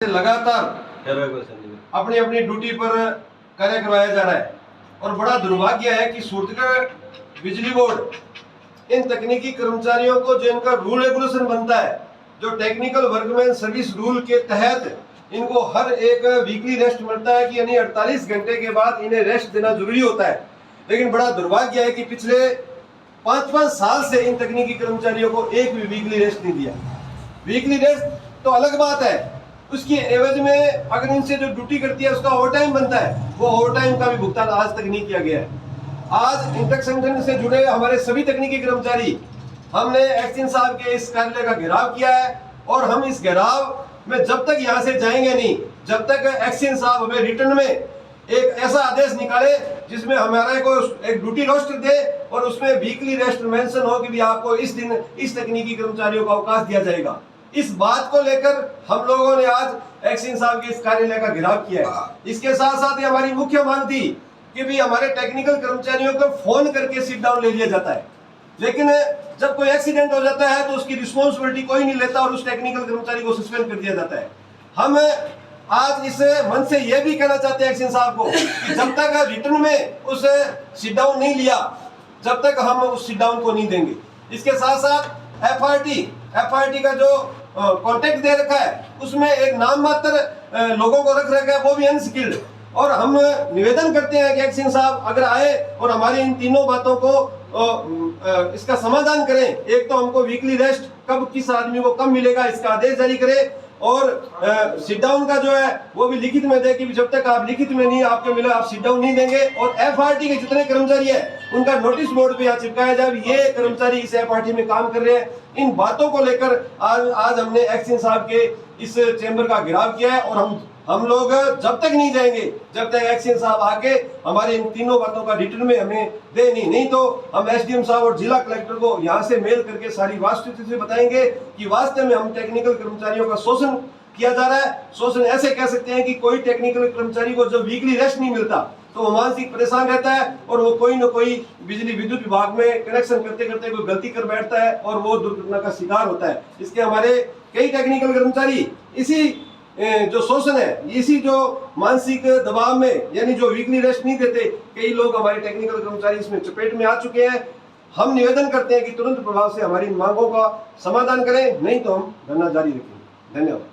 लगातार अपनी अपनी ड्यूटी पर कार्य करवाया जा रहा है और बड़ा दुर्भाग्य है कि सूरतगढ़ बिजली बोर्ड इन तकनीकी कर्मचारियों को जो इनका रूल रेगुलेशन बनता है, जो टेक्निकल वर्कमैन सर्विस रूल के तहत इनको हर एक वीकली रेस्ट मिलता है कि यानी 48 घंटे के बाद इन्हें रेस्ट देना जरूरी होता है। लेकिन बड़ा दुर्भाग्य है कि पिछले 5-5 साल से इन तकनीकी कर्मचारियों को एक भी वीकली रेस्ट नहीं दिया। वीकली रेस्ट तो अलग बात है, उसकी एवज में अगर इनसे जो ड्यूटी करती है उसका ओवर टाइम बनता है, वो ओवर टाइम का भी भुगतान आज तक नहीं किया गया है। आज इंटेक संगठन से जुड़े हमारे सभी तकनीकी कर्मचारी हमने एक्सिन साहब के इस कार्यालय का घेराव किया है और हम इस घेराव में जब तक यहाँ से जाएंगे नहीं, जब तक एक्सिन साहब हमें रिटर्न में एक ऐसा आदेश निकाले जिसमें हमारे को एक ड्यूटी रोस्टर दे और उसमें वीकली रेस्ट मेंशन हो कि भी आपको इस दिन इस तकनीकी कर्मचारियों का अवकाश दिया जाएगा। इस बात को लेकर हम लोगों ने आज एक्सिन साहब के इस कार्यालय का घेराव किया है। इसके साथ साथ ये हमारी मुख्य मांग थी कि भी हमारे टेक्निकल कर्मचारियों को फोन करके सिट डाउन ले लिया जाता है, लेकिन जब कोई एक्सीडेंट हो जाता है तो उसकी रिस्पॉन्सिबिलिटी कोई नहीं लेता और उस टेक्निकल कर्मचारी को सस्पेंड कर दिया जाता है। हम आज इस मन से यह भी कहना चाहते हैं एक्सिन साहब को कि जब तक रिटर्न में उस सिट डाउन नहीं लिया, जब तक हम उस सिट डाउन को नहीं देंगे। इसके साथ साथ एफआरटी का जो कॉन्टेक्ट दे रखा है उसमें एक नाम मात्र लोगों को रख रखा है, वो भी अनस्किल्ड। और हम निवेदन करते हैं कि एक्सिन साहब अगर आए और हमारी इन तीनों बातों को इसका समाधान करें। एक तो हमको वीकली रेस्ट कब किस आदमी को कब मिलेगा इसका आदेश जारी करें और सिट डाउन का जो है वो भी लिखित में दे कि जब तक आप लिखित में नहीं आपको मिला आप सिट डाउन नहीं देंगे। और एफआरटी के जितने कर्मचारी है उनका नोटिस बोर्ड पे यहाँ चिपकाया जाए ये कर्मचारी इस एफआरटी में काम कर रहे हैं। इन बातों को लेकर आज हमने एक्सिन साहब के इस चेंबर का घेराव किया है और हम लोग जब तक नहीं जाएंगे जब तक एक्सिन साहब आके हमारे इन तीनों बातों का डिटेल में हमें दे नहीं तो हम एसडीएम साहब और जिला कलेक्टर को यहाँ से मेल करके सारी वास्तविकता से बताएंगे कि वास्तव में हम टेक्निकल कर्मचारियों का शोषण किया जा रहा है। शोषण ऐसे कह सकते हैं कि कोई टेक्निकल कर्मचारी को जब वीकली रेस्ट नहीं मिलता तो वो मानसिक परेशान रहता है और वो कोई न कोई बिजली विद्युत विभाग में कनेक्शन करते करते कोई गलती कर बैठता है और वो दुर्घटना का शिकार होता है। इसके हमारे कई टेक्निकल कर्मचारी इसी जो शोषण है, इसी जो मानसिक दबाव में यानी जो वीकली रेस्ट नहीं देते, कई लोग हमारे टेक्निकल कर्मचारी इसमें चपेट में आ चुके हैं। हम निवेदन करते हैं कि तुरंत प्रभाव से हमारी मांगों का समाधान करें, नहीं तो हम धरना जारी रखेंगे। धन्यवाद।